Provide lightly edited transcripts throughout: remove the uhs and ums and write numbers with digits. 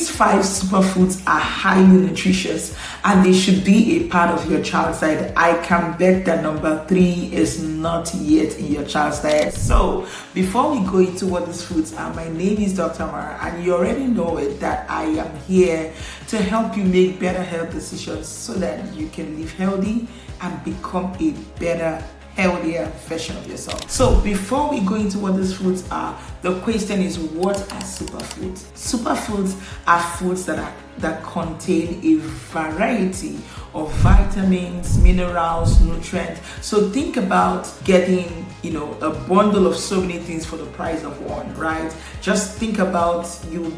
These 5 superfoods are highly nutritious and they should be a part of your child's diet. I can bet that number 3 is not yet in your child's diet. So before we go into what these foods are, my name is Dr. Mara, and you already know it that I am here to help you make better health decisions so that you can live healthy and become a better, healthier version of yourself. So before we go into what these foods are, the question is, what are superfoods? Superfoods are foods that contain a variety of vitamins, minerals, nutrients. So think about getting, a bundle of so many things for the price of one, right? Just think about you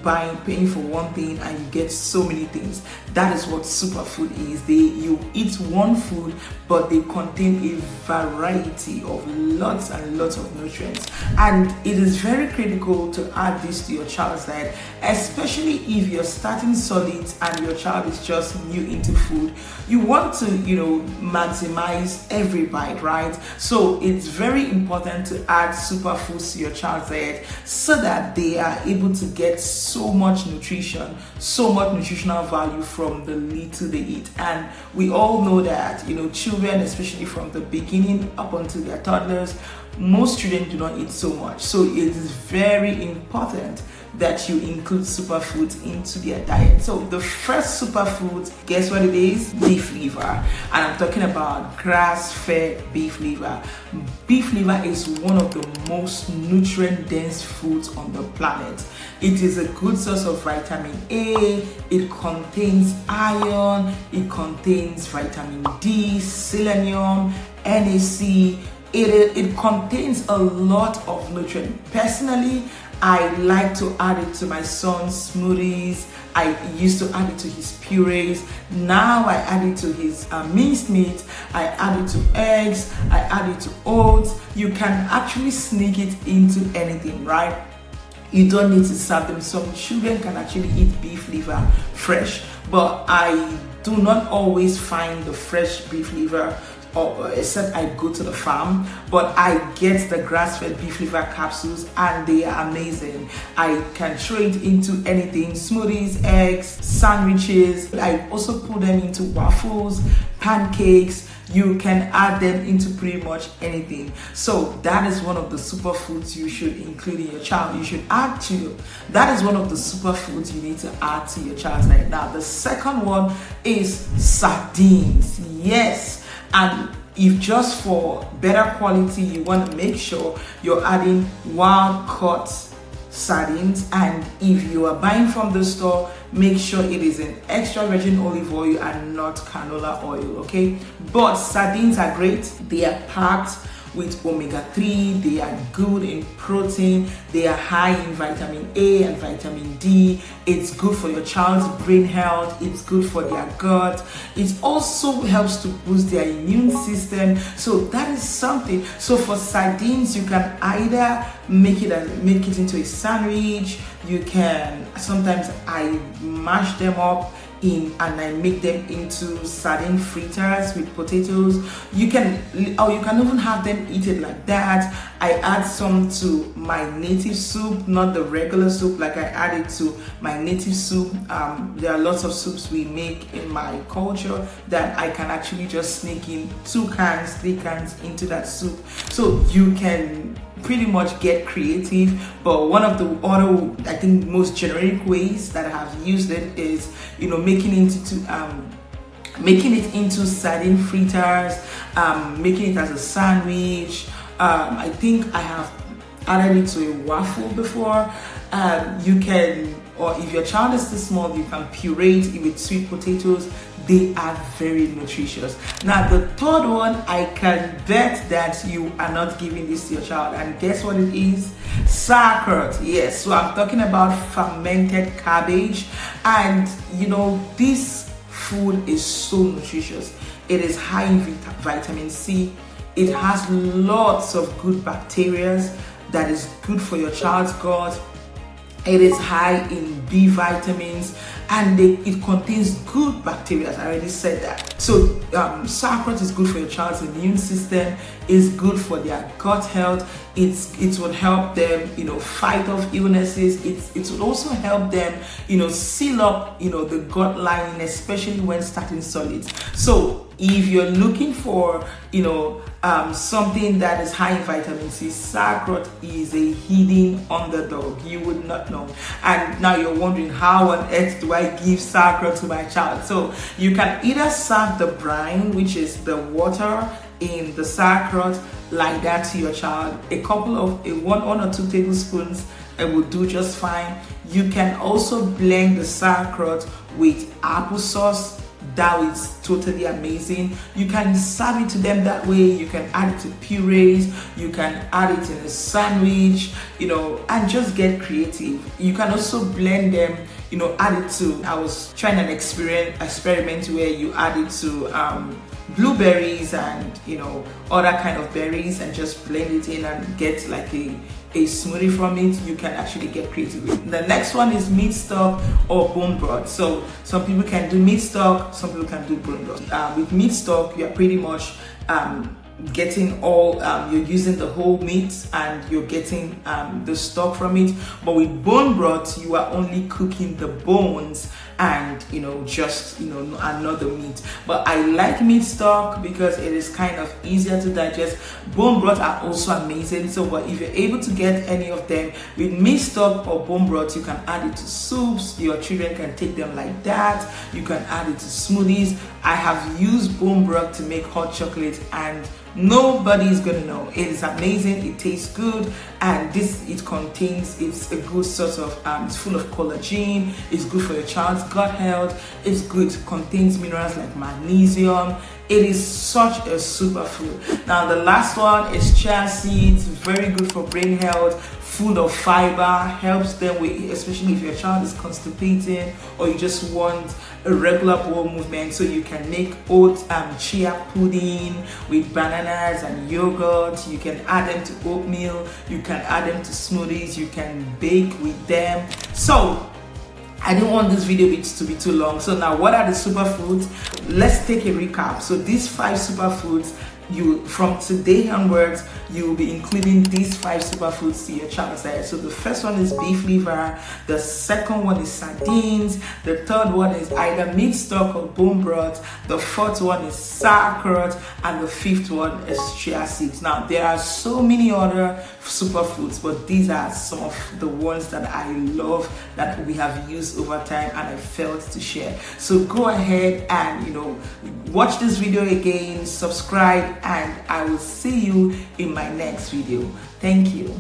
paying for one thing and you get so many things. That is what superfood is. You eat one food, but they contain a variety of lots and lots of nutrients. And it is very critical to add this to your child's diet, especially if you're starting solids and your child is just new into food. You want to, maximize every bite, right? So it's very important to add superfoods to your child's diet so that they are able to get so much nutrition, so much nutritional value from the little they eat. And we all know that, children, especially from the beginning up until they're toddlers, most children do not eat so much. So it is very important that you include superfoods into their diet. So the first superfood, guess what it is? Beef liver. And I'm talking about grass-fed beef liver. Beef liver is one of the most nutrient-dense foods on the planet. It is a good source of vitamin A, it contains iron, it contains vitamin D, selenium, NAC. It contains a lot of nutrients. Personally, I like to add it to my son's smoothies. I used to add it to his purees. Now I add it to his minced meat. I add it to eggs. I add it to oats. You can actually sneak it into anything, right? You don't need to serve them. Some children can actually eat beef liver fresh, but I do not always find the fresh beef liver, except I go to the farm. But I get the grass-fed beef liver capsules and they are amazing. I can throw it into anything: smoothies, eggs, sandwiches. I also put them into waffles, pancakes. You can add them into pretty much anything. So that is one of the superfoods you should include in your child. That is one of the superfoods you need to add to your child's diet. Now the second one is sardines. Yes. And if just for better quality, you want to make sure you're adding wild caught sardines, and if you are buying from the store, make sure it is an extra virgin olive oil and not canola oil, okay? But sardines are great. They are packed with omega-3, they are good in protein, they are high in vitamin A and vitamin D. It's good for your child's brain health, it's good for their gut. It also helps to boost their immune system. So that is something. So for sardines, you can either make it into a sandwich. You can, sometimes I mash them up and I make them into sardine fritters with potatoes. You can even have them eat it like that. I add some to my native soup, not the regular soup. Like I add it to my native soup. There are lots of soups we make in my culture that I can actually just sneak in 2 cans, 3 cans into that soup. So you can pretty much get creative, but one of the other, I think, most generic ways that I have used it is, making it into sardine fritters, making it as a sandwich. I think I have added it to a waffle before. You can, or if your child is too small, you can puree it with sweet potatoes. They are very nutritious. Now the third one, I can bet that you are not giving this to your child, and guess what it is? Sauerkraut. Yes, so I'm talking about fermented cabbage, and this food is so nutritious. It is high in vitamin C. It has lots of good bacteria that is good for your child's gut. It is high in B vitamins, and it contains good bacteria. I already said that. So sauerkraut is good for your child's immune system. It's good for their gut health. It will help them, fight off illnesses. It will also help them, seal up, the gut lining, especially when starting solids. So if you're looking for, something that is high in vitamin C, sauerkraut is a hidden underdog. You would not know. And now you're wondering, how on earth do I give sauerkraut to my child? So you can either serve the brine, which is the water in the sauerkraut, like that to your child. One or two tablespoons, it will do just fine. You can also blend the sauerkraut with applesauce. That is totally amazing. You can serve it to them that way. You can add it to purees. You can add it in a sandwich, and just get creative. You can also blend them, add it to, I was trying an experiment where you add it to blueberries and other kind of berries, and just blend it in and get like a smoothie from it. You can actually get creative with it. The next one is meat stock or bone broth. So some people can do meat stock, some people can do bone broth. With meat stock, you're pretty much getting all, you're using the whole meat and you're getting the stock from it. But with bone broth, you are only cooking the bones and just another meat. But I like meat stock because it is kind of easier to digest. Bone broth are also amazing. So but if you're able to get any of them with meat stock or bone broth, you can add it to soups. Your children can take them like that. You can add it to smoothies. I have used bone broth to make hot chocolate, and nobody's gonna know. It is amazing. It tastes good, and it's a good source of it's full of collagen. It's good for your child's gut health. It's good. It contains minerals like magnesium. It is such a superfood. Now the last one is chia seeds. Very good for brain health. Full of fiber, helps them with, especially if your child is constipated or you just want a regular bowel movement. So you can make oat chia pudding with bananas and yogurt. You can add them to oatmeal. You can add them to smoothies. You can bake with them. So I didn't want this video to be too long. So now, what are the superfoods? Let's take a recap. So these 5 superfoods, from today onwards, you will be including these 5 superfoods to your child's diet. So the first one is beef liver, the second one is sardines, the third one is either meat stock or bone broth, the fourth one is sauerkraut, and the fifth one is chia seeds. Now there are so many other superfoods, but these are some of the ones that I love that we have used over time and I felt to share. So go ahead and watch this video again, subscribe, and I will see you in my next video. Thank you.